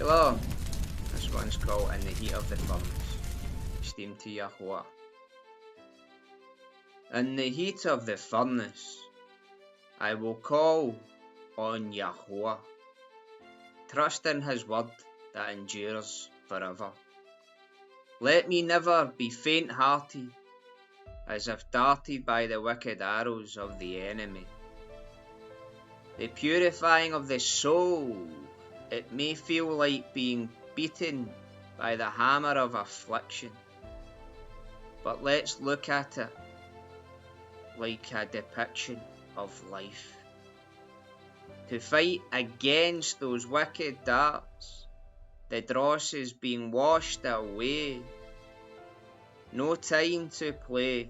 Shalom. This one's called In the Heat of the Furnace. Esteemed to Yahuah. In the heat of the furnace, I will call on Yahuah. Trust in his word that endures forever. Let me never be faint-hearted, as if darted by the wicked arrows of the enemy. The purifying of the soul, it may feel like being beaten by the hammer of affliction, but let's look at it like a depiction of life. To fight against those wicked darts, the dross is being washed away. No time to play.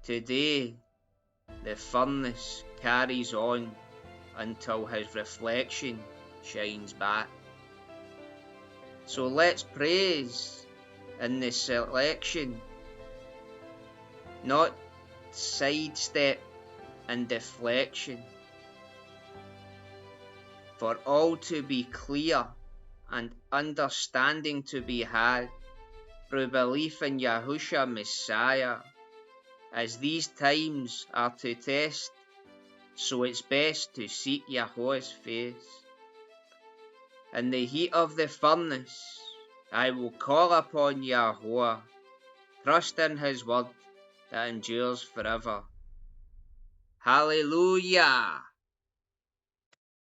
Today, the furnace carries on until his reflection shines back. So let's praise in the selection, not sidestep and deflection. For all to be clear and understanding to be had through belief in Yahusha Messiah, as these times are to test, so it's best to seek Yahuah's face. In the heat of the furnace, I will call upon Yahuah, trust in his word that endures forever. Hallelujah!